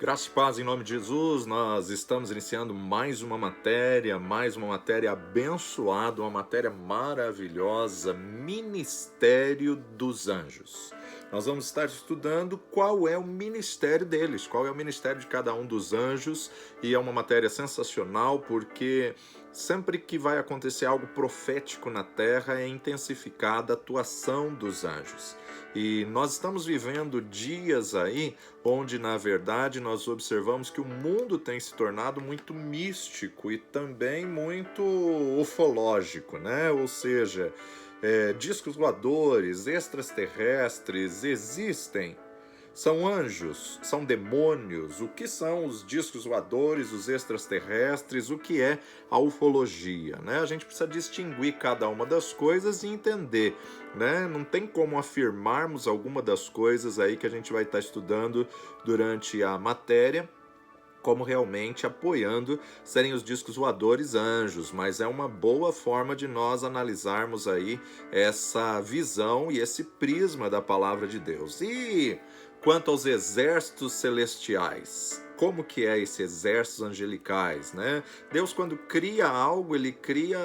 Graça e paz em nome de Jesus, nós estamos iniciando mais uma matéria abençoada, uma matéria maravilhosa, Ministério dos Anjos. Nós vamos estar estudando qual é o ministério deles, qual é o ministério de cada um dos anjos, e é uma matéria sensacional porque sempre que vai acontecer algo profético na terra é intensificada a atuação dos anjos. E nós estamos vivendo dias aí onde, na verdade, nós observamos que o mundo tem se tornado muito místico e também muito ufológico, né? Ou seja, discos voadores, extraterrestres existem. São anjos? São demônios? O que são os discos voadores, os extraterrestres? O que é a ufologia? Né? A gente precisa distinguir cada uma das coisas e entender. Né? Não tem como afirmarmos alguma das coisas aí que a gente vai estar estudando durante a matéria como realmente apoiando serem os discos voadores anjos, mas é uma boa forma de nós analisarmos aí essa visão e esse prisma da palavra de Deus. E quanto aos exércitos celestiais, como que é esses exércitos angelicais, né? Deus, quando cria algo, ele cria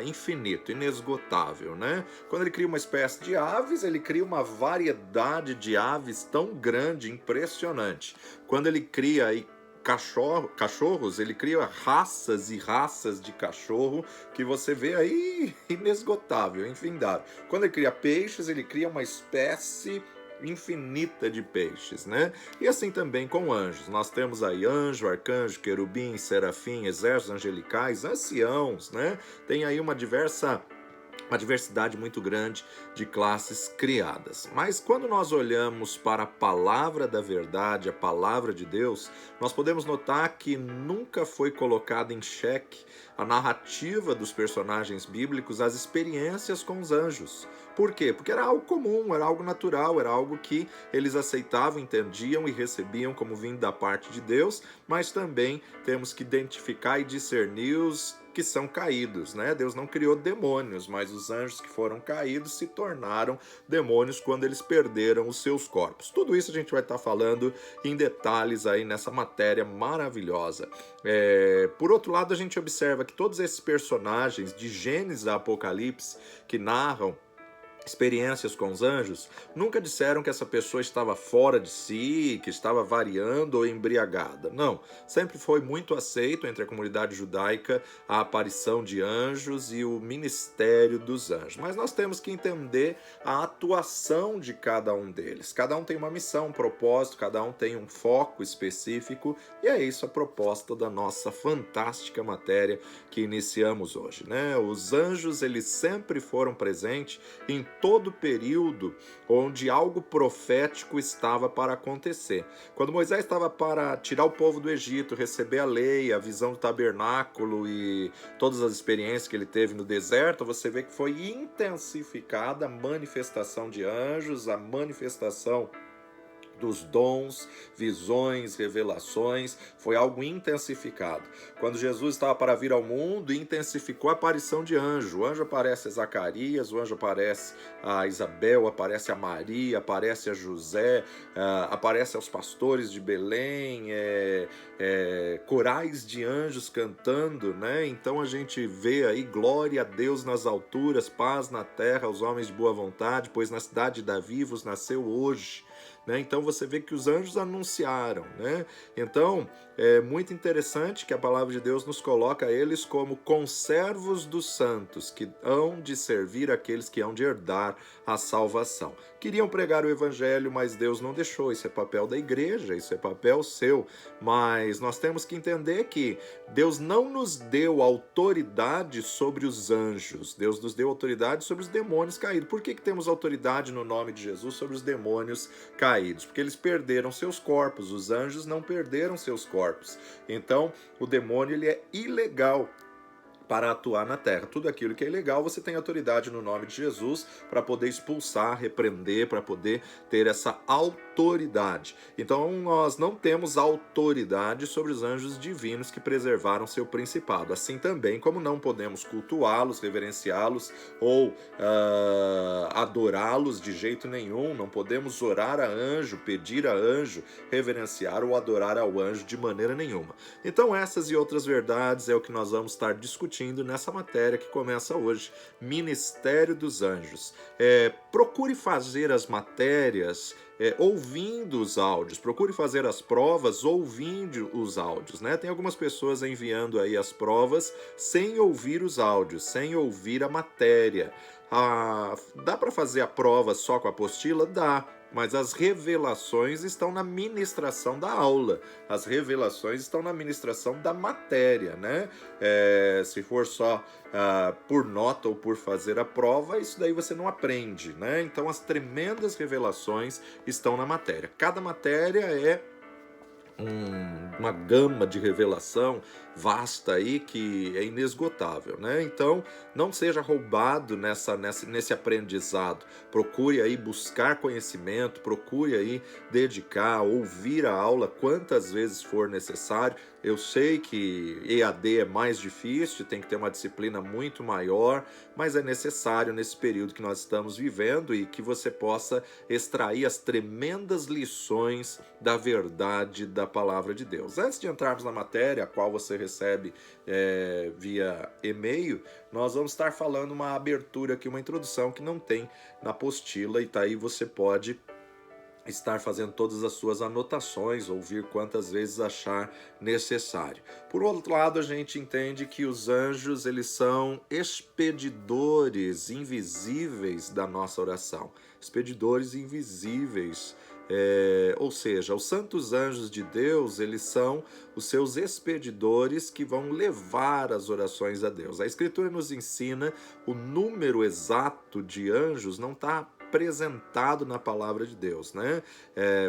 infinito, inesgotável, né? Quando ele cria uma espécie de aves, ele cria uma variedade de aves tão grande, impressionante. Quando ele cria aí cachorros, ele cria raças e raças de cachorro que você vê aí inesgotável, infindável. Quando ele cria peixes, ele cria uma espécie infinita de peixes, né? E assim também com anjos. Nós temos aí anjo, arcanjo, querubim, serafim, exércitos angelicais, anciãos, né? Tem aí uma diversidade muito grande de classes criadas. Mas quando nós olhamos para a palavra da verdade, a palavra de Deus, nós podemos notar que nunca foi colocada em xeque a narrativa dos personagens bíblicos, as experiências com os anjos. Por quê? Porque era algo comum, era algo natural, era algo que eles aceitavam, entendiam e recebiam como vindo da parte de Deus, mas também temos que identificar e discernir os que são caídos, né? Deus não criou demônios, mas os anjos que foram caídos se tornaram demônios quando eles perderam os seus corpos. Tudo isso a gente vai estar falando em detalhes aí nessa matéria maravilhosa. Por outro lado, a gente observa que todos esses personagens de Gênesis a Apocalipse que narram experiências com os anjos, nunca disseram que essa pessoa estava fora de si, que estava variando ou embriagada. Não, sempre foi muito aceito entre a comunidade judaica a aparição de anjos e o ministério dos anjos. Mas nós temos que entender a atuação de cada um deles. Cada um tem uma missão, um propósito, cada um tem um foco específico, e é isso a proposta da nossa fantástica matéria que iniciamos hoje, né? Os anjos, eles sempre foram presentes em todo o período onde algo profético estava para acontecer. Quando Moisés estava para tirar o povo do Egito, receber a lei, a visão do tabernáculo e todas as experiências que ele teve no deserto, você vê que foi intensificada a manifestação de anjos, a manifestação dos dons, visões, revelações, foi algo intensificado. Quando Jesus estava para vir ao mundo, intensificou a aparição de anjo. O anjo aparece a Zacarias, o anjo aparece a Isabel, aparece a Maria, aparece a José, aparece aos pastores de Belém, corais de anjos cantando, né? Então a gente vê aí glória a Deus nas alturas, paz na terra aos homens de boa vontade, pois na cidade de Davi vos nasceu hoje. Né? Então você vê que os anjos anunciaram, né? Então é muito interessante que a palavra de Deus nos coloca eles como conservos dos santos, que hão de servir aqueles que hão de herdar a salvação. Queriam pregar o evangelho, mas Deus não deixou. Isso é papel da igreja, isso é papel seu. Mas nós temos que entender que Deus não nos deu autoridade sobre os anjos. Deus nos deu autoridade sobre os demônios caídos. Por que temos autoridade no nome de Jesus sobre os demônios caídos? Porque eles perderam seus corpos. Os anjos não perderam seus corpos. Então, o demônio ele é ilegal para atuar na terra. Tudo aquilo que é ilegal, você tem autoridade no nome de Jesus para poder expulsar, repreender, para poder ter essa autoridade autoridade. Então nós não temos autoridade sobre os anjos divinos que preservaram seu principado. Assim também como não podemos cultuá-los, reverenciá-los ou adorá-los de jeito nenhum, não podemos orar a anjo, pedir a anjo, reverenciar ou adorar ao anjo de maneira nenhuma. Então essas e outras verdades é o que nós vamos estar discutindo nessa matéria que começa hoje, Ministério dos Anjos. Procure fazer as matérias ouvindo os áudios, procure fazer as provas ouvindo os áudios, né? Tem algumas pessoas enviando aí as provas sem ouvir os áudios, sem ouvir a matéria. Dá para fazer a prova só com a apostila? Dá. Mas as revelações estão na ministração da aula, as revelações estão na ministração da matéria, né? Se for só por nota ou por fazer a prova, isso daí você não aprende, né? Então as tremendas revelações estão na matéria. Cada matéria é uma gama de revelação vasta aí que é inesgotável, né? Então não seja roubado nesse aprendizado. Procure aí buscar conhecimento, procure aí dedicar, ouvir a aula quantas vezes for necessário. Eu sei que EAD é mais difícil, tem que ter uma disciplina muito maior, mas é necessário nesse período que nós estamos vivendo e que você possa extrair as tremendas lições da verdade da palavra de Deus. Antes de entrarmos na matéria, a qual você recebe via e-mail, nós vamos estar falando uma abertura aqui, uma introdução que não tem na apostila, e tá aí você pode estar fazendo todas as suas anotações, ouvir quantas vezes achar necessário. Por outro lado, a gente entende que os anjos, eles são expedidores invisíveis da nossa oração. Expedidores invisíveis. Ou seja, os santos anjos de Deus, eles são os seus expedidores que vão levar as orações a Deus. A Escritura nos ensina o número exato de anjos, não está apresentado na palavra de Deus, né?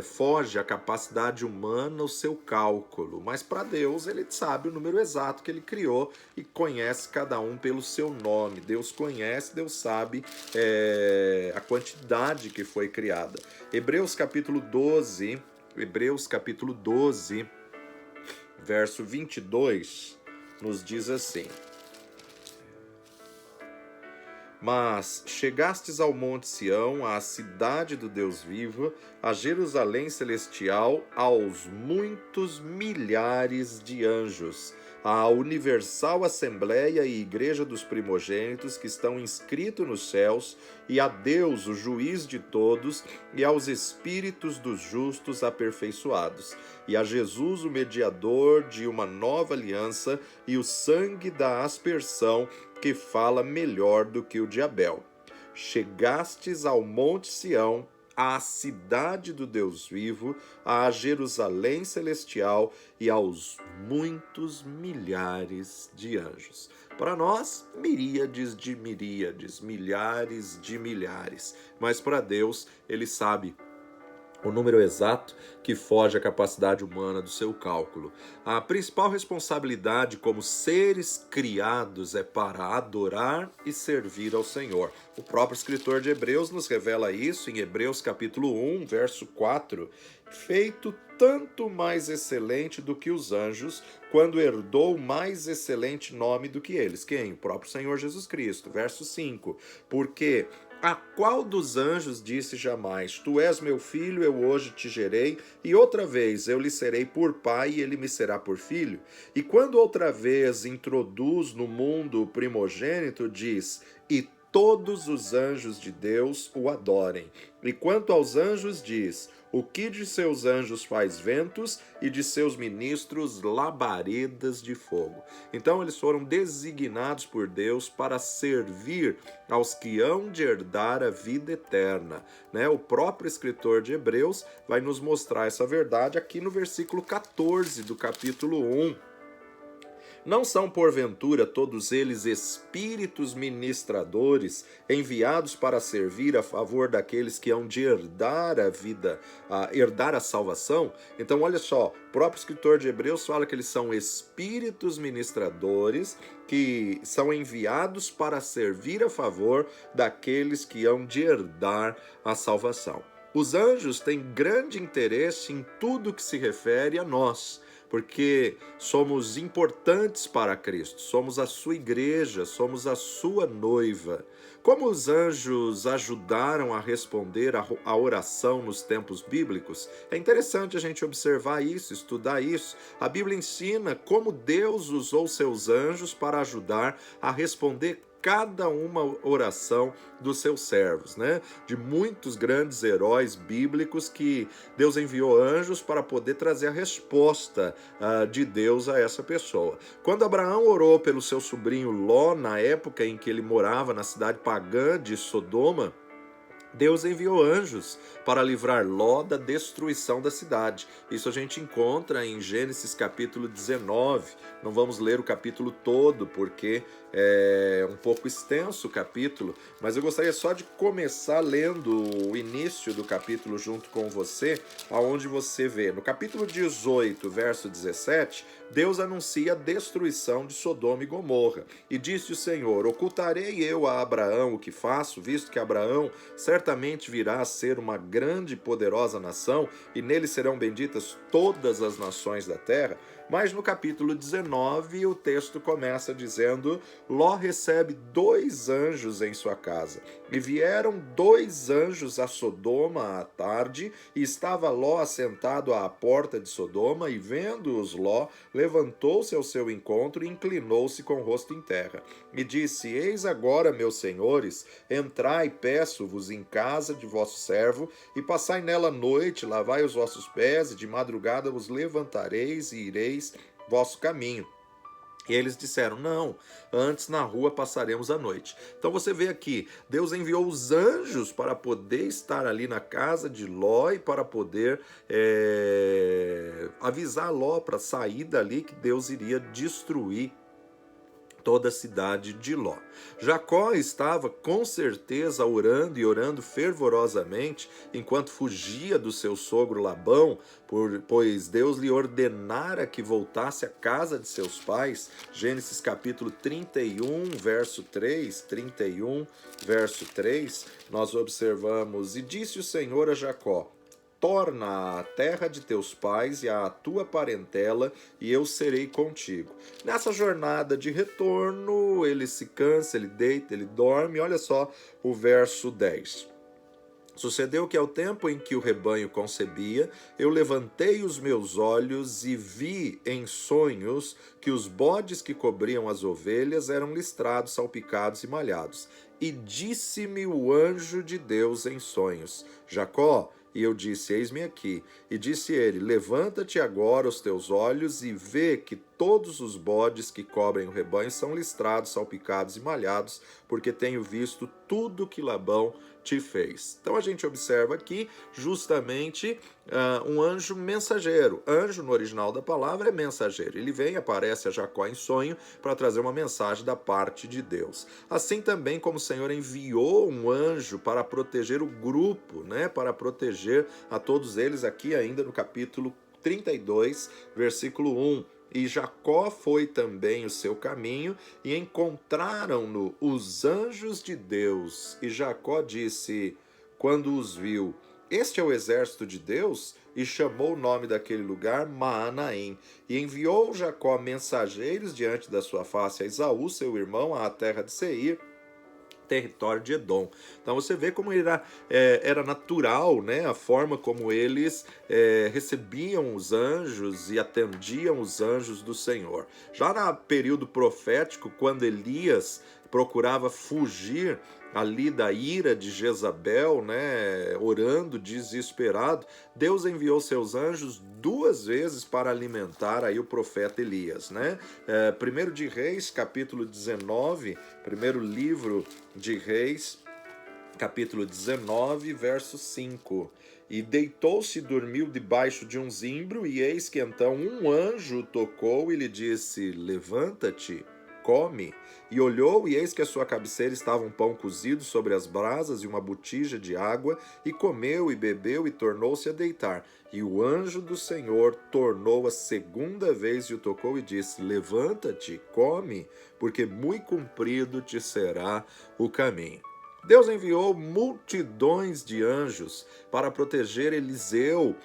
Foge a capacidade humana, o seu cálculo, mas para Deus ele sabe o número exato que ele criou e conhece cada um pelo seu nome. Deus conhece, Deus sabe a quantidade que foi criada. Hebreus capítulo 12, verso 22, nos diz assim: Mas chegastes ao monte Sião, à cidade do Deus vivo, a Jerusalém celestial, aos muitos milhares de anjos, à universal assembleia e igreja dos primogênitos que estão inscritos nos céus, e a Deus, o juiz de todos, e aos espíritos dos justos aperfeiçoados, e a Jesus, o mediador de uma nova aliança, e o sangue da aspersão, que fala melhor do que o de Abel. Chegastes ao monte Sião, à cidade do Deus vivo, à Jerusalém celestial e aos muitos milhares de anjos. Para nós, miríades de miríades, milhares de milhares. Mas para Deus, ele sabe o número exato que foge à capacidade humana do seu cálculo. A principal responsabilidade como seres criados é para adorar e servir ao Senhor. O próprio escritor de Hebreus nos revela isso em Hebreus capítulo 1, verso 4. Feito tanto mais excelente do que os anjos, quando herdou mais excelente nome do que eles. Quem? O próprio Senhor Jesus Cristo. Verso 5. Porque a qual dos anjos disse jamais: Tu és meu filho, eu hoje te gerei, e outra vez eu lhe serei por pai e ele me será por filho? E quando outra vez introduz no mundo o primogênito, diz: E todos os anjos de Deus o adorem. E quanto aos anjos diz: O que de seus anjos faz ventos e de seus ministros labaredas de fogo. Então eles foram designados por Deus para servir aos que hão de herdar a vida eterna, né? O próprio escritor de Hebreus vai nos mostrar essa verdade aqui no versículo 14 do capítulo 1. Não são, porventura, todos eles espíritos ministradores, enviados para servir a favor daqueles que hão de herdar a vida, herdar a salvação? Então, olha só, o próprio escritor de Hebreus fala que eles são espíritos ministradores que são enviados para servir a favor daqueles que hão de herdar a salvação. Os anjos têm grande interesse em tudo que se refere a nós, porque somos importantes para Cristo, somos a sua igreja, somos a sua noiva. Como os anjos ajudaram a responder a oração nos tempos bíblicos, é interessante a gente observar isso, estudar isso. A Bíblia ensina como Deus usou seus anjos para ajudar a responder cada uma oração dos seus servos, né? De muitos grandes heróis bíblicos que Deus enviou anjos para poder trazer a resposta de Deus a essa pessoa. Quando Abraão orou pelo seu sobrinho Ló, na época em que ele morava na cidade pagã de Sodoma, Deus enviou anjos para livrar Ló da destruição da cidade. Isso a gente encontra em Gênesis capítulo 19. Não vamos ler o capítulo todo, porque é um pouco extenso o capítulo, mas eu gostaria só de começar lendo o início do capítulo junto com você, aonde você vê, no capítulo 18, verso 17, Deus anuncia a destruição de Sodoma e Gomorra. E disse o Senhor: ocultarei eu a Abraão o que faço, visto que Abraão certamente virá a ser uma grande e poderosa nação, e nele serão benditas todas as nações da terra. Mas no capítulo 19, o texto começa dizendo: Ló recebe 2 anjos em sua casa. E vieram 2 anjos a Sodoma à tarde, e estava Ló assentado à porta de Sodoma, e vendo-os Ló, levantou-se ao seu encontro e inclinou-se com o rosto em terra. E disse: eis agora, meus senhores, entrai, peço-vos, em casa de vosso servo, e passai nela a noite, lavai os vossos pés, e de madrugada vos levantareis e ireis vosso caminho. E eles disseram: não, antes na rua passaremos a noite. Então você vê aqui, Deus enviou os anjos para poder estar ali na casa de Ló e para poder avisar Ló para sair dali, que Deus iria destruir toda a cidade de Ló. Jacó estava com certeza orando e orando fervorosamente enquanto fugia do seu sogro Labão, pois Deus lhe ordenara que voltasse à casa de seus pais. Gênesis capítulo 31, verso 3, nós observamos: e disse o Senhor a Jacó: torna à terra de teus pais e à tua parentela, e eu serei contigo. Nessa jornada de retorno, ele se cansa, ele deita, ele dorme. Olha só o verso 10. Sucedeu que ao tempo em que o rebanho concebia, eu levantei os meus olhos e vi em sonhos que os bodes que cobriam as ovelhas eram listrados, salpicados e malhados. E disse-me o anjo de Deus em sonhos: Jacó. E eu disse: eis-me aqui. E disse ele: levanta-te agora os teus olhos e vê que todos os bodes que cobrem o rebanho são listrados, salpicados e malhados, porque tenho visto tudo que Labão te fez. Então a gente observa aqui justamente um anjo mensageiro. Anjo no original da palavra é mensageiro. Ele vem, aparece a Jacó em sonho para trazer uma mensagem da parte de Deus. Assim também como o Senhor enviou um anjo para proteger o grupo, né, para proteger a todos eles, aqui ainda no capítulo 32, versículo 1. E Jacó foi também o seu caminho, e encontraram-no os anjos de Deus. E Jacó disse, quando os viu: este é o exército de Deus? E chamou o nome daquele lugar Maanaim. E enviou Jacó mensageiros diante da sua face a Esaú, seu irmão, à terra de Seir, território de Edom. Então você vê como era natural, né, a forma como eles recebiam os anjos e atendiam os anjos do Senhor. Já no período profético, quando Elias procurava fugir ali da ira de Jezabel, né, orando desesperado, Deus enviou seus anjos 2 vezes para alimentar aí o profeta Elias, né? 1 de Reis, capítulo 19, primeiro livro de Reis, capítulo 19, verso 5. E deitou-se e dormiu debaixo de um zimbro, e eis que então um anjo o tocou e lhe disse: levanta-te, come. E olhou, e eis que à sua cabeceira estava um pão cozido sobre as brasas e uma botija de água, e comeu e bebeu e tornou-se a deitar. E o anjo do Senhor tornou a segunda vez e o tocou e disse: levanta-te, come, porque muito comprido te será o caminho. Deus enviou multidões de anjos para proteger Eliseu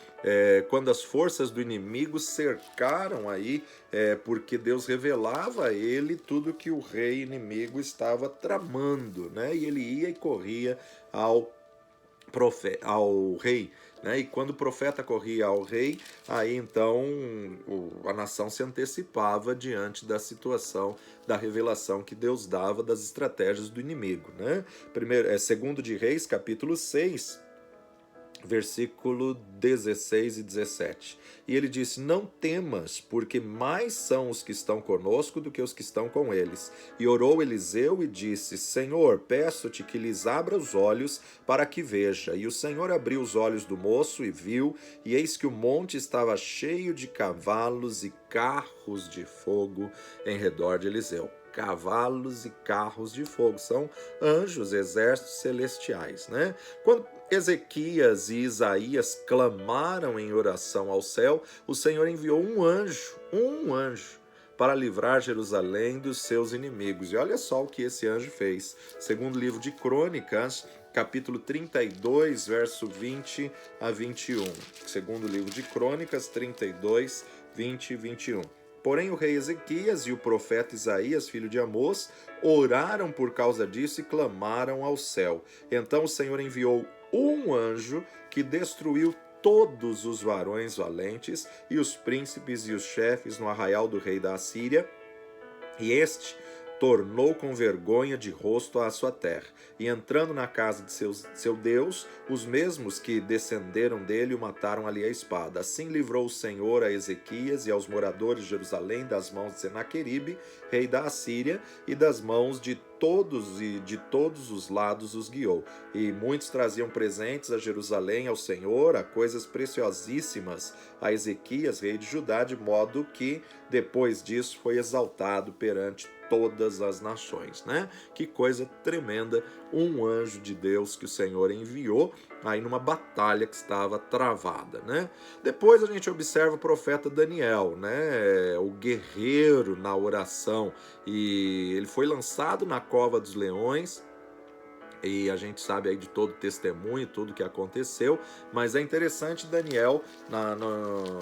quando as forças do inimigo cercaram aí, porque Deus revelava a ele tudo que o rei inimigo estava tramando, né? E ele ia e corria ao rei, né? E quando o profeta corria ao rei, aí então a nação se antecipava diante da situação, da revelação que Deus dava das estratégias do inimigo, né? Segundo de Reis, capítulo 6, versículo 16 e 17. E ele disse: não temas, porque mais são os que estão conosco do que os que estão com eles. E orou Eliseu e disse: Senhor, peço-te que lhes abra os olhos para que veja. E o Senhor abriu os olhos do moço e viu, e eis que o monte estava cheio de cavalos e carros de fogo em redor de Eliseu. Cavalos e carros de fogo são anjos, exércitos celestiais, né? Quando Ezequias e Isaías clamaram em oração ao céu, o Senhor enviou um anjo, para livrar Jerusalém dos seus inimigos. E olha só o que esse anjo fez. Segundo o livro de Crônicas, capítulo 32, verso 20 a 21. Segundo o livro de Crônicas, 32, 20 e 21. Porém, o rei Ezequias e o profeta Isaías, filho de Amós, oraram por causa disso e clamaram ao céu. Então o Senhor enviou um anjo que destruiu todos os varões valentes e os príncipes e os chefes no arraial do rei da Assíria, e este tornou com vergonha de rosto à sua terra. E entrando na casa de seu Deus, os mesmos que descenderam dele o mataram ali à espada. Assim livrou o Senhor a Ezequias e aos moradores de Jerusalém das mãos de Senaqueribe, rei da Assíria, e das mãos de todos os lados os guiou. E muitos traziam presentes a Jerusalém ao Senhor, a coisas preciosíssimas a Ezequias, rei de Judá, de modo que depois disso foi exaltado perante todas as nações, né? Que coisa tremenda, um anjo de Deus que o Senhor enviou aí numa batalha que estava travada, né? Depois a gente observa o profeta Daniel, né? O guerreiro na oração, e ele foi lançado na cova dos leões. E a gente sabe aí de todo o testemunho, tudo que aconteceu, mas é interessante Daniel, no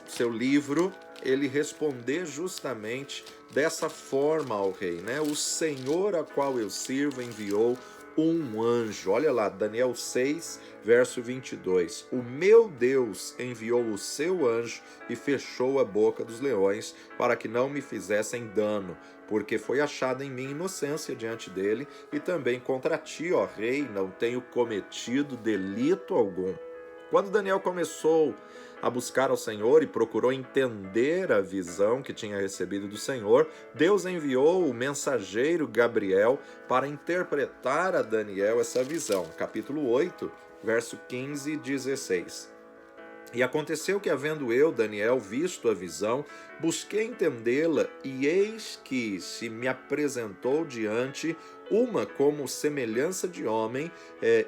seu livro, ele responder justamente dessa forma ao rei, né? O Senhor a qual eu sirvo enviou um anjo. Olha lá, Daniel 6, verso 22. O meu Deus enviou o seu anjo e fechou a boca dos leões para que não me fizessem dano, porque foi achada em mim inocência diante dele, e também contra ti, ó rei, não tenho cometido delito algum. Quando Daniel começou a buscar ao Senhor e procurou entender a visão que tinha recebido do Senhor, Deus enviou o mensageiro Gabriel para interpretar a Daniel essa visão. Capítulo 8, verso 15 e 16. E aconteceu que, havendo eu, Daniel, visto a visão, busquei entendê-la, e eis que se me apresentou diante uma como semelhança de homem,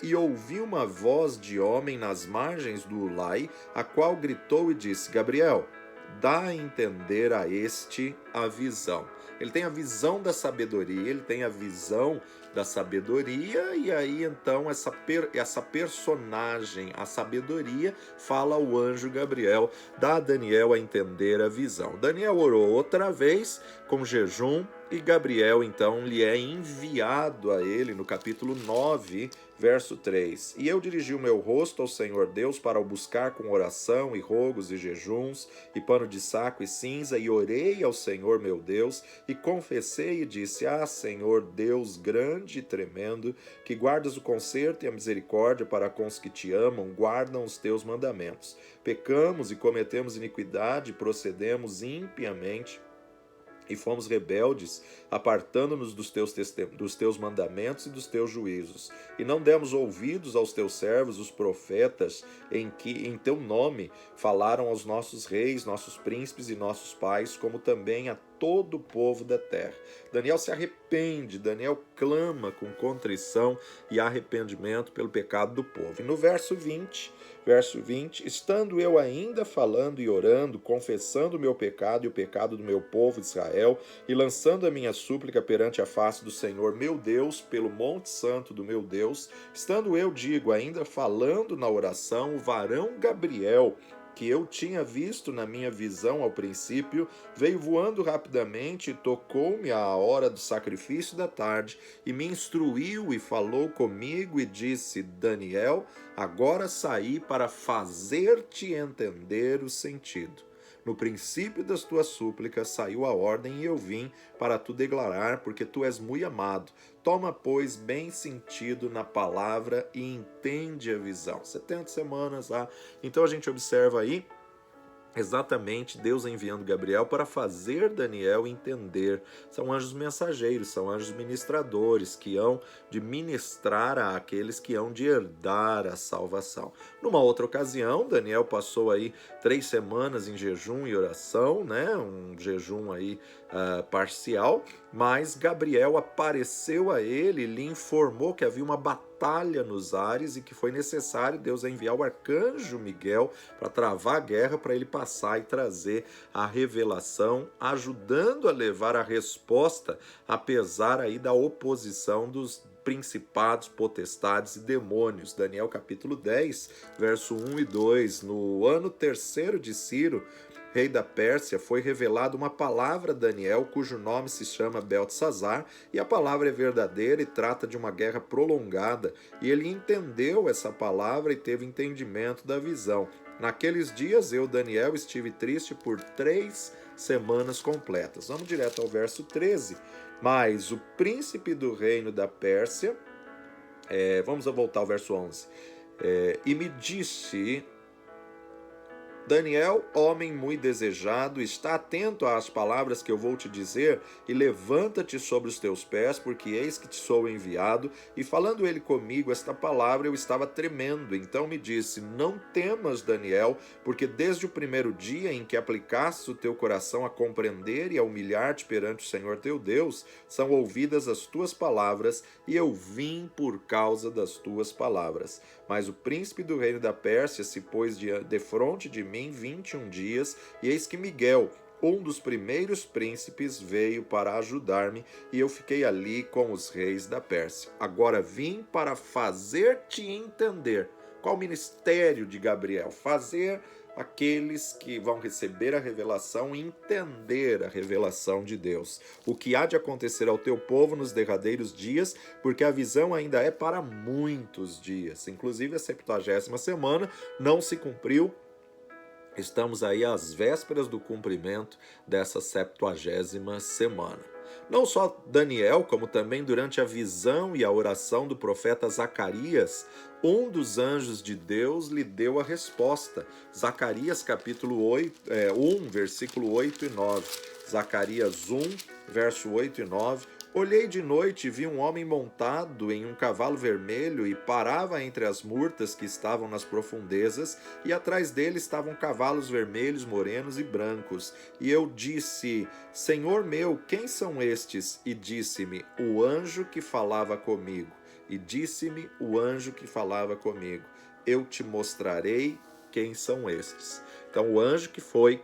e ouvi uma voz de homem nas margens do Ulai, a qual gritou e disse: Gabriel, dá a entender a este a visão. Ele tem a visão da sabedoria, ele tem a visão da sabedoria, e aí então essa personagem, a sabedoria, fala ao anjo Gabriel, dá a Daniel a entender a visão. Daniel orou outra vez com jejum, e Gabriel então lhe é enviado a ele no capítulo 9, verso 3. E eu dirigi o meu rosto ao Senhor Deus para o buscar com oração e rogos e jejuns e pano de saco e cinza, e orei ao Senhor meu Deus e confessei e disse: Senhor Deus grande e tremendo, que guardas o conserto e a misericórdia para com os que te amam, guardam os teus mandamentos. Pecamos e cometemos iniquidade, procedemos impiamente e fomos rebeldes, apartando-nos dos teus mandamentos e dos teus juízos. E não demos ouvidos aos teus servos, os profetas, em teu nome falaram aos nossos reis, nossos príncipes e nossos pais, como também a todo o povo da terra. Daniel se arrepende, Daniel clama com contrição e arrependimento pelo pecado do povo. E no verso 20, estando eu ainda falando e orando, confessando o meu pecado e o pecado do meu povo Israel, e lançando a minha súplica perante a face do Senhor meu Deus, pelo monte santo do meu Deus, estando eu, digo, ainda falando na oração, o varão Gabriel, que eu tinha visto na minha visão ao princípio, veio voando rapidamente e tocou-me à hora do sacrifício da tarde, e me instruiu e falou comigo e disse: Daniel, agora saí para fazer-te entender o sentido. No princípio das tuas súplicas saiu a ordem e eu vim para tu declarar, porque tu és muito amado. Toma, pois, bem sentido na palavra e entende a visão. 70 semanas lá. Então a gente observa aí exatamente Deus enviando Gabriel para fazer Daniel entender. São anjos mensageiros, são anjos ministradores que hão de ministrar àqueles que hão de herdar a salvação. Numa outra ocasião, Daniel passou aí 3 semanas em jejum e oração, né? Um jejum aí parcial, mas Gabriel apareceu a ele e lhe informou que havia uma batalha nos ares e que foi necessário Deus enviar o arcanjo Miguel para travar a guerra, para ele passar e trazer a revelação, ajudando a levar a resposta, apesar aí da oposição dos principados, potestades e demônios. Daniel capítulo 10, verso 1 e 2. No ano 3º de Ciro, rei da Pérsia, foi revelada uma palavra a Daniel, cujo nome se chama Beltesazar, e a palavra é verdadeira e trata de uma guerra prolongada, e ele entendeu essa palavra e teve entendimento da visão. Naqueles dias eu, Daniel, estive triste por 3 semanas completas. Vamos direto ao verso 13. Mas o príncipe do reino da Pérsia, vamos voltar ao verso 11, e me disse: Daniel, homem muito desejado, está atento às palavras que eu vou te dizer e levanta-te sobre os teus pés, porque eis que te sou enviado. E falando ele comigo esta palavra, eu estava tremendo. Então me disse: não temas, Daniel, porque desde o primeiro dia em que aplicaste o teu coração a compreender e a humilhar-te perante o Senhor teu Deus, são ouvidas as tuas palavras, e eu vim por causa das tuas palavras. Mas o príncipe do reino da Pérsia se pôs defronte de mim 21 dias, e eis que Miguel, um dos primeiros príncipes, veio para ajudar-me, e eu fiquei ali com os reis da Pérsia. Agora vim para fazer-te entender. Qual o ministério de Gabriel? Fazer aqueles que vão receber a revelação entender a revelação de Deus. O que há de acontecer ao teu povo nos derradeiros dias, porque a visão ainda é para muitos dias. Inclusive a 70ª semana não se cumpriu. Estamos aí às vésperas do cumprimento dessa 70ª semana. Não só Daniel, como também durante a visão e a oração do profeta Zacarias, um dos anjos de Deus lhe deu a resposta. Zacarias capítulo 1, versículo 8 e 9. Zacarias 1, verso 8 e 9. Olhei de noite e vi um homem montado em um cavalo vermelho e parava entre as murtas que estavam nas profundezas, e atrás dele estavam cavalos vermelhos, morenos e brancos. E eu disse: Senhor meu, quem são estes? E disse-me: o anjo que falava comigo. E disse-me o anjo que falava comigo: eu te mostrarei quem são estes. Então o anjo que foi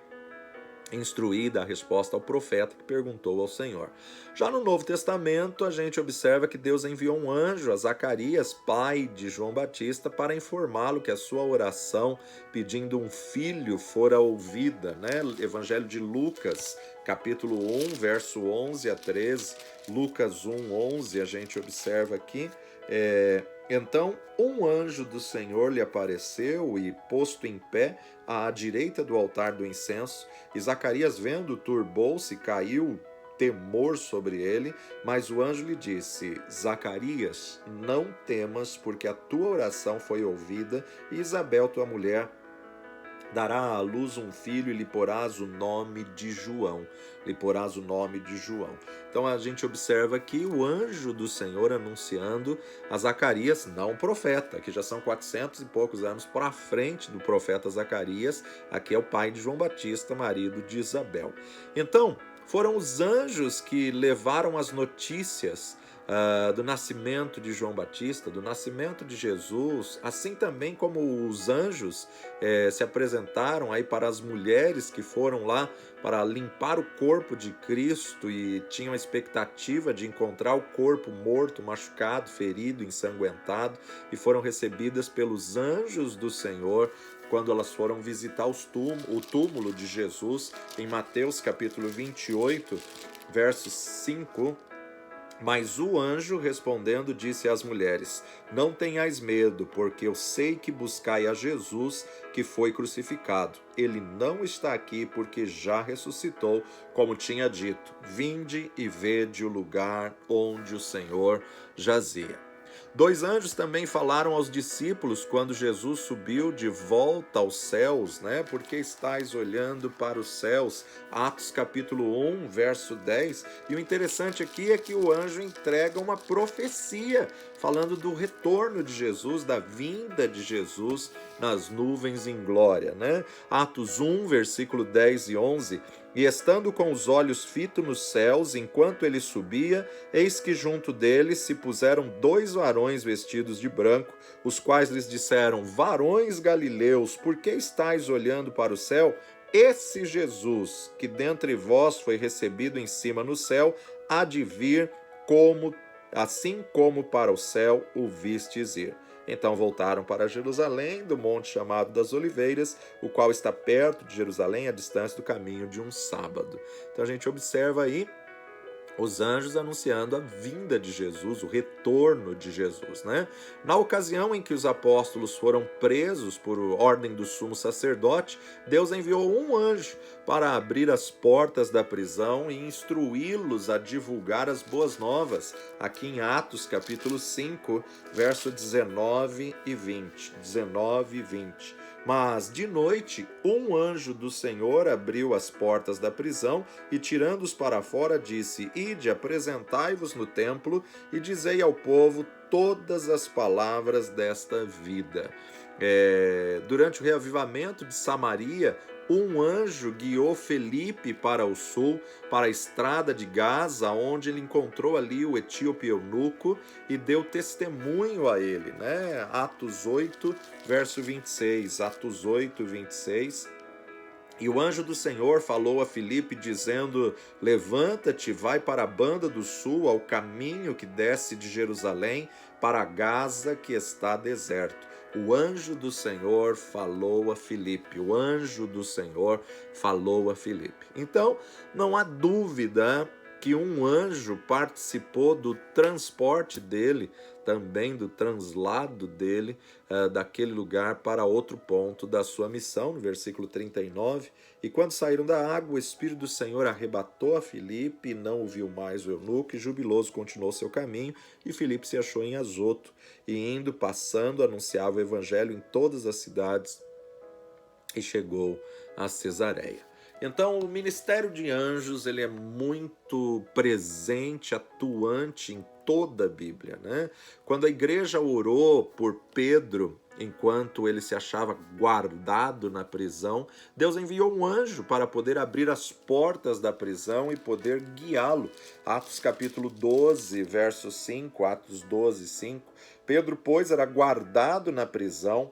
instruída a resposta ao profeta que perguntou ao Senhor. Já no Novo Testamento, a gente observa que Deus enviou um anjo a Zacarias, pai de João Batista, para informá-lo que a sua oração pedindo um filho fora ouvida, né? Evangelho de Lucas, capítulo 1, verso 11 a 13, Lucas 1, 11, a gente observa aqui, então um anjo do Senhor lhe apareceu e, posto em pé à direita do altar do incenso, e Zacarias, vendo, turbou-se, caiu temor sobre ele, mas o anjo lhe disse: Zacarias, não temas, porque a tua oração foi ouvida, e Isabel, tua mulher, dará à luz um filho e lhe porás o nome de João. Lhe porás o nome de João. Então a gente observa aqui o anjo do Senhor anunciando a Zacarias, não o profeta, que já são 400 e poucos anos para frente do profeta Zacarias. Aqui é o pai de João Batista, marido de Isabel. Então, Foram os anjos que levaram as notícias do nascimento de João Batista, do nascimento de Jesus, assim também como os anjos se apresentaram aí para as mulheres que foram lá para limpar o corpo de Cristo e tinham a expectativa de encontrar o corpo morto, machucado, ferido, ensanguentado, e foram recebidas pelos anjos do Senhor quando elas foram visitar o túmulo de Jesus, em Mateus capítulo 28, verso 5. Mas o anjo, respondendo, disse às mulheres: Não tenhais medo, porque eu sei que buscai a Jesus, que foi crucificado. Ele não está aqui, porque já ressuscitou, como tinha dito. Vinde e vede o lugar onde o Senhor jazia. Dois anjos também falaram aos discípulos quando Jesus subiu de volta aos céus, né? Porque estáis olhando para os céus. Atos capítulo 1, verso 10. E o interessante aqui é que o anjo entrega uma profecia falando do retorno de Jesus, da vinda de Jesus nas nuvens em glória, né? Atos 1, versículo 10 e 11. E estando com os olhos fitos nos céus, enquanto ele subia, eis que junto dele se puseram dois varões vestidos de branco, os quais lhes disseram: Varões galileus, por que estáis olhando para o céu? Esse Jesus, que dentre vós foi recebido em cima no céu, há de vir assim como para o céu o vistes ir. Então voltaram para Jerusalém, do monte chamado das Oliveiras, o qual está perto de Jerusalém, à distância do caminho de um sábado. Então a gente observa aí os anjos anunciando a vinda de Jesus, o retorno de Jesus, né? Na ocasião em que os apóstolos foram presos por ordem do sumo sacerdote, Deus enviou um anjo para abrir as portas da prisão e instruí-los a divulgar as boas novas, aqui em Atos capítulo 5, verso 19 e 20. 19 e 20. Mas de noite, um anjo do Senhor abriu as portas da prisão e, tirando-os para fora, disse: Ide, apresentai-vos no templo e dizei ao povo todas as palavras desta vida. Durante o reavivamento de Samaria, um anjo guiou Felipe para o sul, para a estrada de Gaza, onde ele encontrou ali o etíope eunuco e deu testemunho a ele, né? Atos 8, verso 26. Atos 8, 26. E o anjo do Senhor falou a Filipe, dizendo: Levanta-te, vai para a banda do sul, ao caminho que desce de Jerusalém para Gaza, que está deserto. O anjo do Senhor falou a Filipe. O anjo do Senhor falou a Filipe. Então, não há dúvida que um anjo participou do transporte dele, também do translado dele, daquele lugar para outro ponto da sua missão, no versículo 39. E quando saíram da água, o Espírito do Senhor arrebatou a Filipe, e não o viu mais o eunuco, e jubiloso continuou seu caminho, e Filipe se achou em Azoto, e indo, passando, anunciava o evangelho em todas as cidades, e chegou a Cesareia. Então, o ministério de anjos, ele é muito presente, atuante em toda a Bíblia, né? Quando a igreja orou por Pedro, enquanto ele se achava guardado na prisão, Deus enviou um anjo para poder abrir as portas da prisão e poder guiá-lo. Atos capítulo 12, verso 5, Atos 12, 5. Pedro, pois, era guardado na prisão,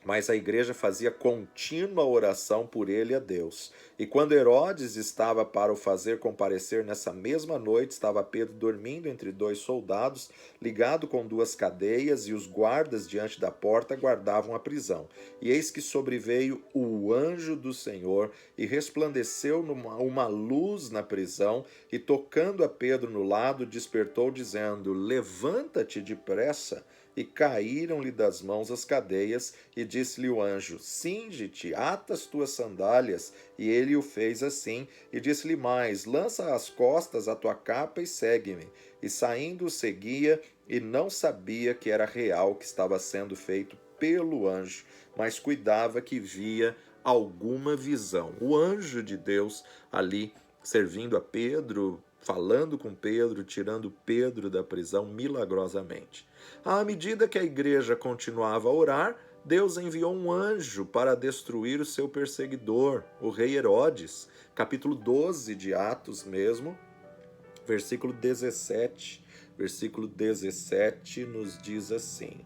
mas a igreja fazia contínua oração por ele a Deus. E quando Herodes estava para o fazer comparecer nessa mesma noite, estava Pedro dormindo entre dois soldados, ligado com duas cadeias, e os guardas diante da porta guardavam a prisão. E eis que sobreveio o anjo do Senhor, e resplandeceu uma luz na prisão, e tocando a Pedro no lado, despertou, dizendo: Levanta-te depressa. E caíram-lhe das mãos as cadeias, e disse-lhe o anjo: Cinge-te, ata as tuas sandálias. E ele o fez assim, e disse-lhe mais: Lança às costas a tua capa e segue-me. E saindo o seguia, e não sabia que era real o que estava sendo feito pelo anjo, mas cuidava que via alguma visão. O anjo de Deus ali servindo a Pedro, falando com Pedro, tirando Pedro da prisão milagrosamente. À medida que a igreja continuava a orar, Deus enviou um anjo para destruir o seu perseguidor, o rei Herodes. Capítulo 12 de Atos mesmo, versículo 17. Versículo 17 nos diz assim: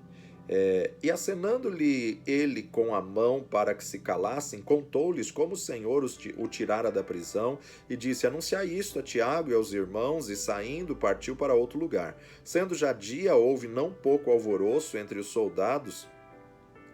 e acenando-lhe ele com a mão para que se calassem, contou-lhes como o Senhor o tirara da prisão, e disse: anunciai isto a Tiago e aos irmãos, e saindo partiu para outro lugar. Sendo já dia, houve não pouco alvoroço entre os soldados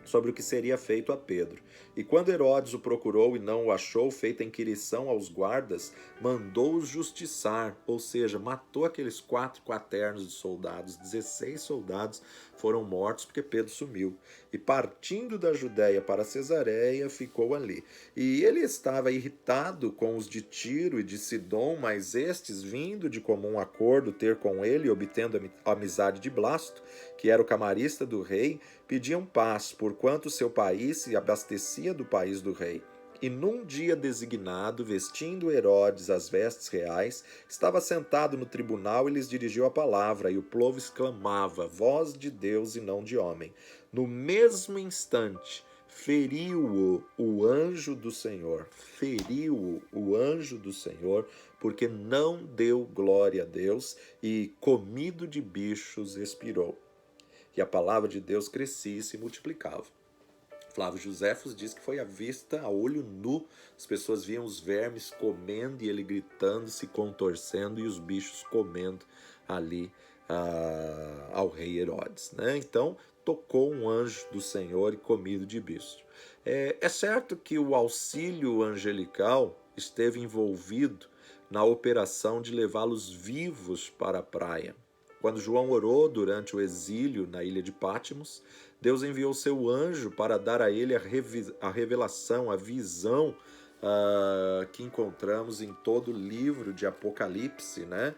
sobre o que seria feito a Pedro. E quando Herodes o procurou e não o achou, feita inquirição aos guardas, mandou-os justiçar, ou seja, matou aqueles 4 quaternos de soldados, 16 soldados foram mortos porque Pedro sumiu. E partindo da Judéia para Cesareia, ficou ali. E ele estava irritado com os de Tiro e de Sidom, mas estes, vindo de comum acordo ter com ele, obtendo a amizade de Blasto, que era o camarista do rei, pediam paz, porquanto seu país se abastecia do país do rei. E num dia designado, vestindo Herodes as vestes reais, estava sentado no tribunal e lhes dirigiu a palavra, e o povo exclamava: voz de Deus e não de homem. No mesmo instante, feriu-o o anjo do Senhor, feriu-o o anjo do Senhor, porque não deu glória a Deus, e comido de bichos expirou. E a palavra de Deus crescia e se multiplicava. Flávio Joséfos diz que foi à vista, a olho nu, as pessoas viam os vermes comendo e ele gritando, se contorcendo, e os bichos comendo ali ao rei Herodes, né? Então, tocou um anjo do Senhor e comido de bicho. É certo que o auxílio angelical esteve envolvido na operação de levá-los vivos para a praia. Quando João orou durante o exílio na ilha de Patmos, Deus enviou seu anjo para dar a ele a revelação, a visão que encontramos em todo o livro de Apocalipse, né?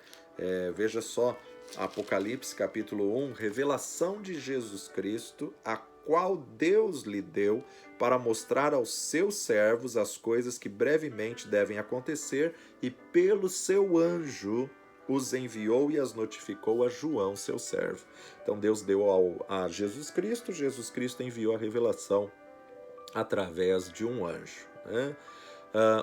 Veja só, Apocalipse capítulo 1, revelação de Jesus Cristo, a qual Deus lhe deu para mostrar aos seus servos as coisas que brevemente devem acontecer, e pelo seu anjo os enviou e as notificou a João, seu servo. Então Deus deu a Jesus Cristo enviou a revelação através de um anjo, né?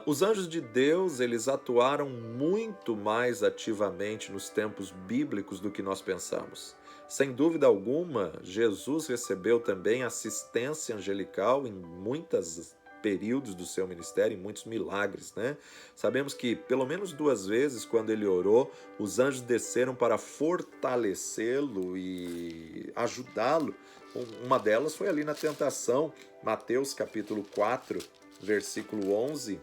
Os anjos de Deus, eles atuaram muito mais ativamente nos tempos bíblicos do que nós pensamos. Sem dúvida alguma, Jesus recebeu também assistência angelical em muitos períodos do seu ministério, em muitos milagres, né? Sabemos que pelo menos 2 vezes, quando ele orou, os anjos desceram para fortalecê-lo e ajudá-lo. Uma delas foi ali na tentação, Mateus capítulo 4, versículo 11.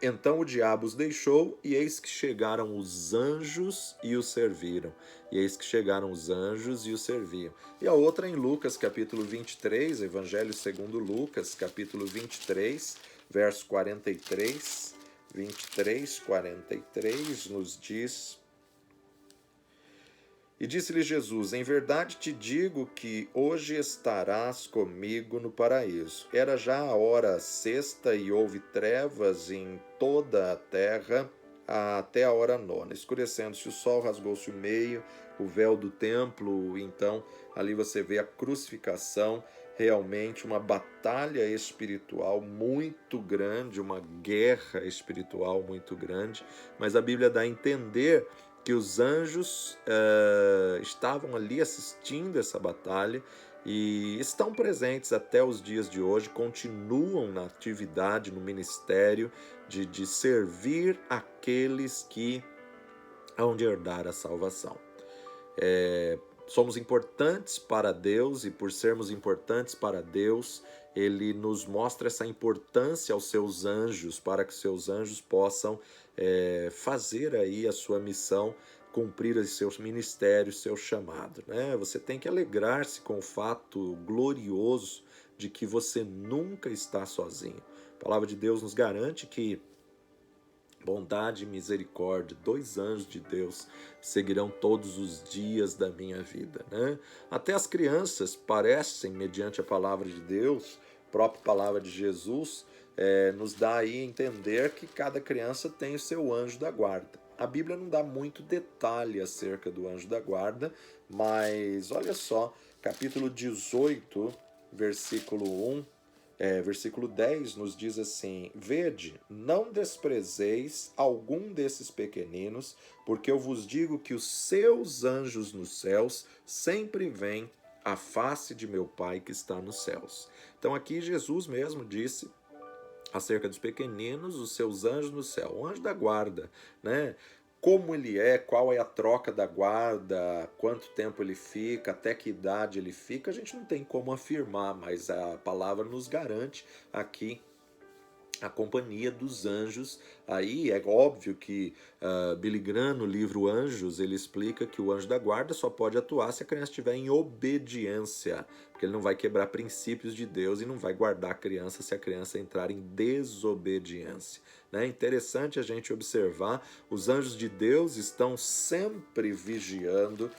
Então o diabo os deixou, e eis que chegaram os anjos e os serviram. E eis que chegaram os anjos e os serviam. E a outra em Lucas, capítulo 23, Evangelho segundo Lucas, capítulo 23, verso 43. 23, 43 nos diz: e disse-lhe Jesus: em verdade te digo que hoje estarás comigo no paraíso. Era já a hora sexta, e houve trevas em toda a terra até a hora 9. Escurecendo-se o sol, rasgou-se o meio, o véu do templo. Então, ali você vê a crucificação, realmente uma batalha espiritual muito grande, uma guerra espiritual muito grande. Mas a Bíblia dá a entender que os anjos estavam ali assistindo essa batalha e estão presentes até os dias de hoje, continuam na atividade, no ministério de servir aqueles que hão de herdar a salvação. Somos importantes para Deus, e por sermos importantes para Deus, Ele nos mostra essa importância aos seus anjos, para que seus anjos possam fazer aí a sua missão, cumprir os seus ministérios, seu chamado, né? Você tem que alegrar-se com o fato glorioso de que você nunca está sozinho. A palavra de Deus nos garante que bondade e misericórdia, 2 anjos de Deus, seguirão todos os dias da minha vida, né? Até as crianças parecem, mediante a palavra de Deus, a própria palavra de Jesus, nos dá aí a entender que cada criança tem o seu anjo da guarda. A Bíblia não dá muito detalhe acerca do anjo da guarda, mas olha só, capítulo 18, versículo 10 nos diz assim: Vede, não desprezeis algum desses pequeninos, porque eu vos digo que os seus anjos nos céus sempre veem a face de meu Pai que está nos céus. Então aqui Jesus mesmo disse acerca dos pequeninos, os seus anjos no céu. O anjo da guarda, né? Como ele é, qual é a troca da guarda, quanto tempo ele fica, até que idade ele fica, a gente não tem como afirmar, mas a palavra nos garante aqui a companhia dos anjos. Aí é óbvio que Billy Graham, no livro Anjos, ele explica que o anjo da guarda só pode atuar se a criança estiver em obediência, porque ele não vai quebrar princípios de Deus e não vai guardar a criança se a criança entrar em desobediência. É interessante a gente observar, os anjos de Deus estão sempre vigiando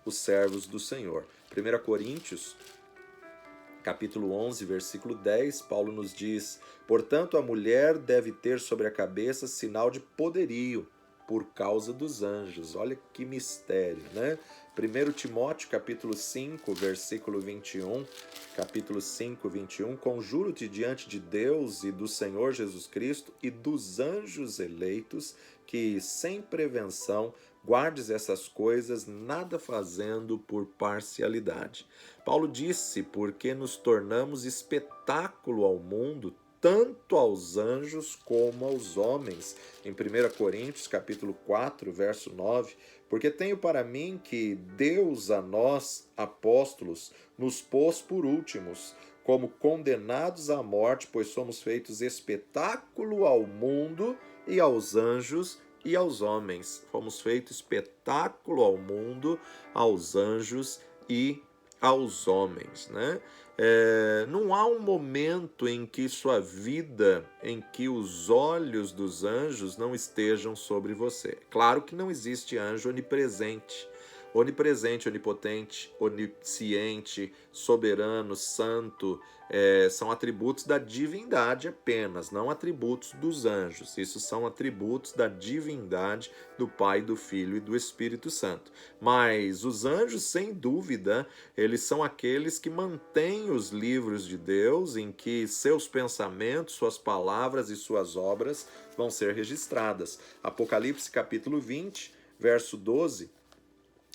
os servos do Senhor. 1 Coríntios capítulo 11, versículo 10, Paulo nos diz: Portanto, a mulher deve ter sobre a cabeça sinal de poderio, por causa dos anjos. Olha que mistério, né? 1 Timóteo, capítulo 5, versículo 21, capítulo 5, 21, Conjuro-te diante de Deus e do Senhor Jesus Cristo e dos anjos eleitos, que sem prevenção guardes essas coisas, nada fazendo por parcialidade. Paulo disse, porque nos tornamos espetáculo ao mundo, tanto aos anjos como aos homens. Em 1 Coríntios, capítulo 4, verso 9, porque tenho para mim que Deus a nós, apóstolos, nos pôs por últimos, como condenados à morte, pois somos feitos espetáculo ao mundo e aos anjos e aos homens. Fomos feitos espetáculo ao mundo, aos anjos e aos homens, né? Não há um momento em que sua vida, em que os olhos dos anjos não estejam sobre você. Claro que não existe anjo onipresente, onipotente, onisciente, soberano, santo, são atributos da divindade apenas, não atributos dos anjos. Isso são atributos da divindade do Pai, do Filho e do Espírito Santo. Mas os anjos, sem dúvida, eles são aqueles que mantêm os livros de Deus, em que seus pensamentos, suas palavras e suas obras vão ser registradas. Apocalipse capítulo 20, verso 12,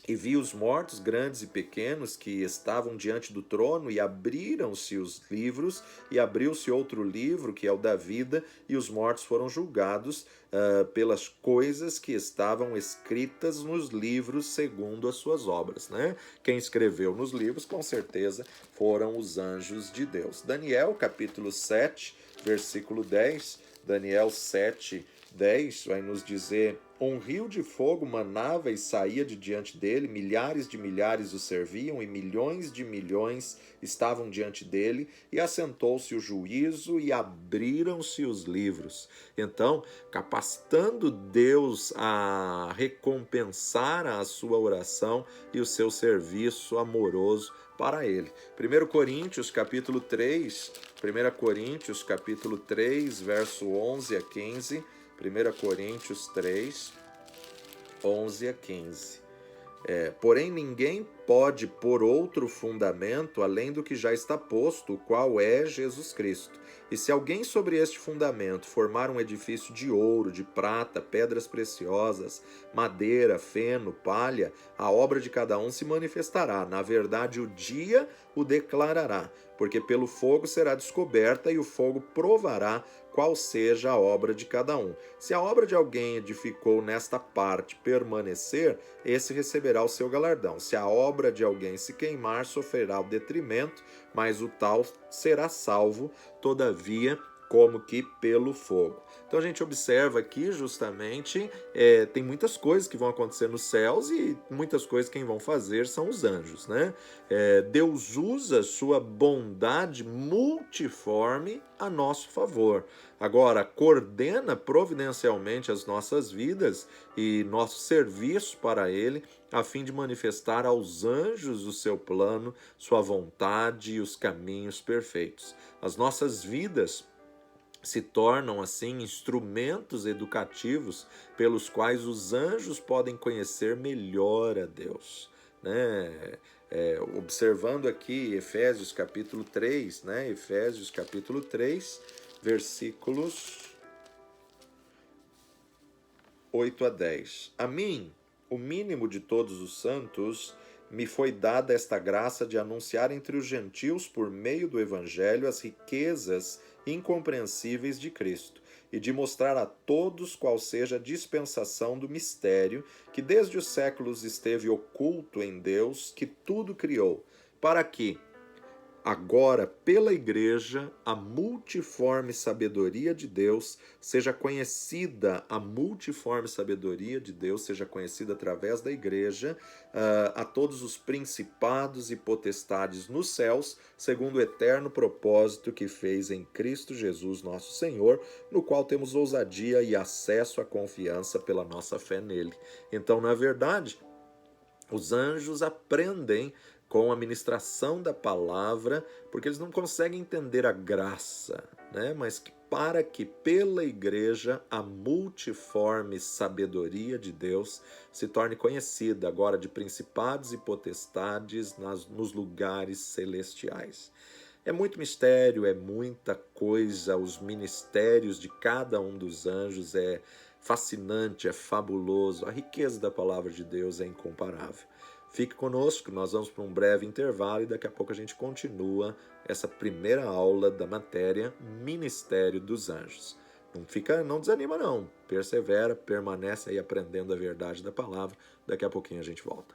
e vi os mortos, grandes e pequenos, que estavam diante do trono, e abriram-se os livros, e abriu-se outro livro, que é o da vida, e os mortos foram julgados pelas coisas que estavam escritas nos livros segundo as suas obras, né? Quem escreveu nos livros, com certeza, foram os anjos de Deus. Daniel, capítulo 7, versículo 10, Daniel 7, 10, vai nos dizer: um rio de fogo manava e saía de diante dele, milhares de milhares o serviam e milhões de milhões estavam diante dele, e assentou-se o juízo e abriram-se os livros. Então, capacitando Deus a recompensar a sua oração e o seu serviço amoroso para ele. 1 Coríntios capítulo 3, 1 Coríntios capítulo 3, verso 11 a 15, 1 Coríntios 3, 11 a 15. Porém, ninguém pode pôr outro fundamento além do que já está posto, o qual é Jesus Cristo. E se alguém sobre este fundamento formar um edifício de ouro, de prata, pedras preciosas, madeira, feno, palha, a obra de cada um se manifestará. Na verdade, o dia o declarará, porque pelo fogo será descoberta e o fogo provará qual seja a obra de cada um. Se a obra de alguém edificou nesta parte permanecer, esse receberá o seu galardão. Se a obra de alguém se queimar, sofrerá o detrimento, mas o tal será salvo, todavia, como que pelo fogo. Então a gente observa aqui justamente, tem muitas coisas que vão acontecer nos céus e muitas coisas que quem vão fazer são os anjos, né? Deus usa sua bondade multiforme a nosso favor. Agora, coordena providencialmente as nossas vidas e nosso serviço para Ele, a fim de manifestar aos anjos o seu plano, sua vontade e os caminhos perfeitos. As nossas vidas se tornam assim instrumentos educativos pelos quais os anjos podem conhecer melhor a Deus, né? Observando aqui Efésios capítulo 3, né? Efésios capítulo 3, versículos 8 a 10. A mim, o mínimo de todos os santos, me foi dada esta graça de anunciar entre os gentios, por meio do Evangelho, as riquezas incompreensíveis de Cristo, e de mostrar a todos qual seja a dispensação do mistério, que desde os séculos esteve oculto em Deus, que tudo criou, para que, agora, pela Igreja, a multiforme sabedoria de Deus seja conhecida, a multiforme sabedoria de Deus seja conhecida através da Igreja, a todos os principados e potestades nos céus, segundo o eterno propósito que fez em Cristo Jesus, nosso Senhor, no qual temos ousadia e acesso à confiança pela nossa fé nele. Então, na verdade, os anjos aprendem com a ministração da palavra, porque eles não conseguem entender a graça, né? Mas para que pela igreja a multiforme sabedoria de Deus se torne conhecida agora de principados e potestades nos lugares celestiais. É muito mistério, é muita coisa, os ministérios de cada um dos anjos é fascinante, é fabuloso, a riqueza da palavra de Deus é incomparável. Fique conosco, nós vamos para um breve intervalo e daqui a pouco a gente continua essa primeira aula da matéria Ministério dos Anjos. Não desanima não, persevera, permanece aí aprendendo a verdade da palavra, daqui a pouquinho a gente volta.